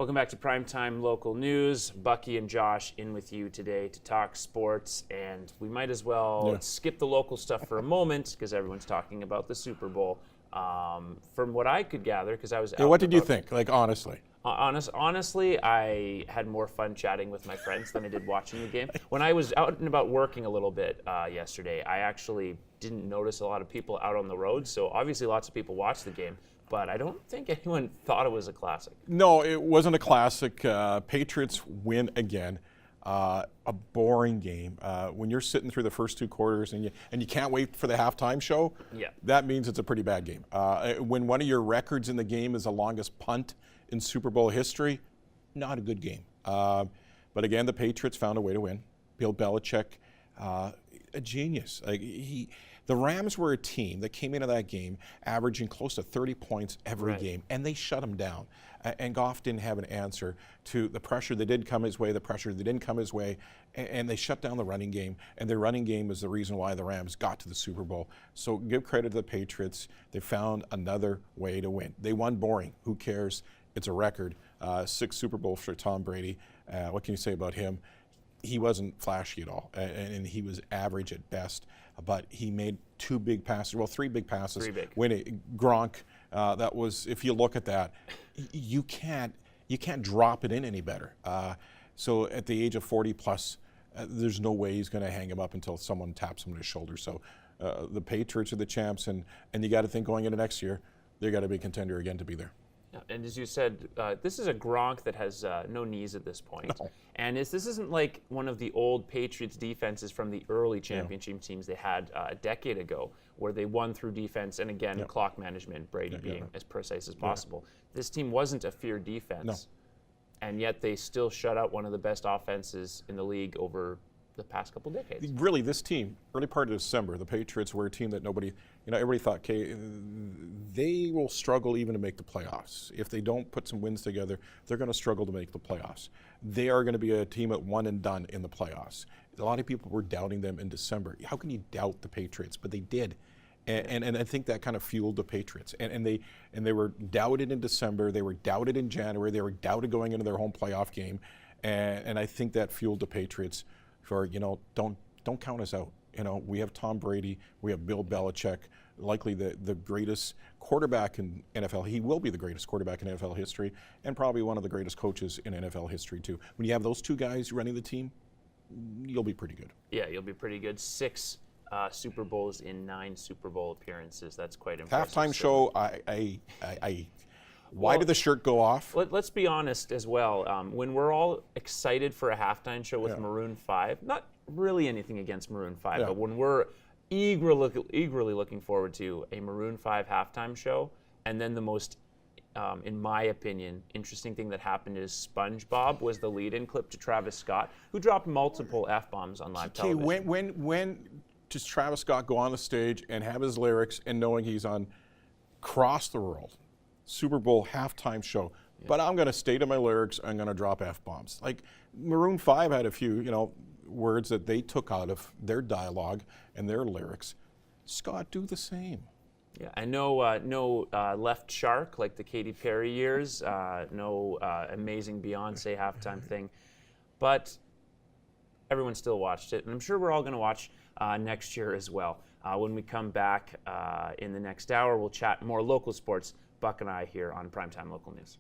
Welcome back to Primetime Local News. Bucky and Josh in with you today to talk sports, and we might as well skip the local stuff for a moment because everyone's talking about the Super Bowl. From what I could gather, because I was out what did you think, like, honestly? Honestly, I had more fun chatting with my friends than I did watching the game. When I was out and about working a little bit yesterday, I actually didn't notice a lot of people out on the road, so obviously lots of people watched the game. But I don't think anyone thought it was a classic. No, it wasn't a classic. Patriots win again. A boring game. When you're sitting through the first two quarters and you can't wait for the halftime show, that means it's a pretty bad game. When one of your records in the game is the longest punt in Super Bowl history, not a good game. But again, the Patriots found a way to win. Bill Belichick, a genius. The Rams were a team that came into that game averaging close to 30 points every game, and they shut them down. And Goff didn't have an answer to the pressure that did come his way, the pressure that didn't come his way, and they shut down the running game. And their running game is the reason why the Rams got to the Super Bowl. So give credit to the Patriots. They found another way to win. They won boring. Who cares? It's a record. 6 Super Bowls for Tom Brady. What can you say about him? He wasn't flashy at all, and he was average at best. But he made 2 big passes, well, 3 big passes. 3 big. When Gronk, that was, if you look at that, you can't drop it in any better. So at the age of 40 plus, there's no way he's going to hang him up until someone taps him on his shoulder. So the Patriots are the champs, and you got to think going into next year, they got to be a contender again to be there. And as you said, this is a Gronk that has no knees at this point. No. And this isn't like one of the old Patriots defenses from the early championship teams they had a decade ago, where they won through defense and, again, clock management, Brady being as precise as possible. This team wasn't a fear defense, and yet they still shut out one of the best offenses in the league over the past couple decades. Really, this team, early part of December, the Patriots were a team that everybody thought, okay, they will struggle even to make the playoffs. If they don't put some wins together, they're going to struggle to make the playoffs. They are going to be a team at one and done in the playoffs. A lot of people were doubting them in December. How can you doubt the Patriots? But they did. And I think that kind of fueled the Patriots. And they were doubted in December. They were doubted in January. They were doubted going into their home playoff game. And I think that fueled the Patriots for, don't count us out. We have Tom Brady, we have Bill Belichick, likely the greatest quarterback in NFL. He will be the greatest quarterback in NFL history, and probably one of the greatest coaches in NFL history too. When you have those two guys running the team, you'll be pretty good. Yeah, you'll be pretty good. 6 Super Bowls in 9 Super Bowl appearances. That's quite impressive. Halftime show, why did the shirt go off? Let's be honest as well. When we're all excited for a halftime show with Maroon 5, not really anything against Maroon 5, but when we're eagerly looking forward to a Maroon 5 halftime show, and then the most, in my opinion, interesting thing that happened is SpongeBob was the lead-in clip to Travis Scott, who dropped multiple F-bombs on live television. When does Travis Scott go on the stage and have his lyrics and knowing he's on Cross the World, Super Bowl halftime show, but I'm going to stay to my lyrics, I'm going to drop F-bombs. Like, Maroon 5 had a few, words that they took out of their dialogue and their lyrics. Scott, do the same. Yeah, and no Left Shark like the Katy Perry years, no amazing Beyonce halftime thing, but everyone still watched it, and I'm sure we're all going to watch next year as well. When we come back in the next hour, we'll chat more local sports. Buck and I here on Primetime Local News.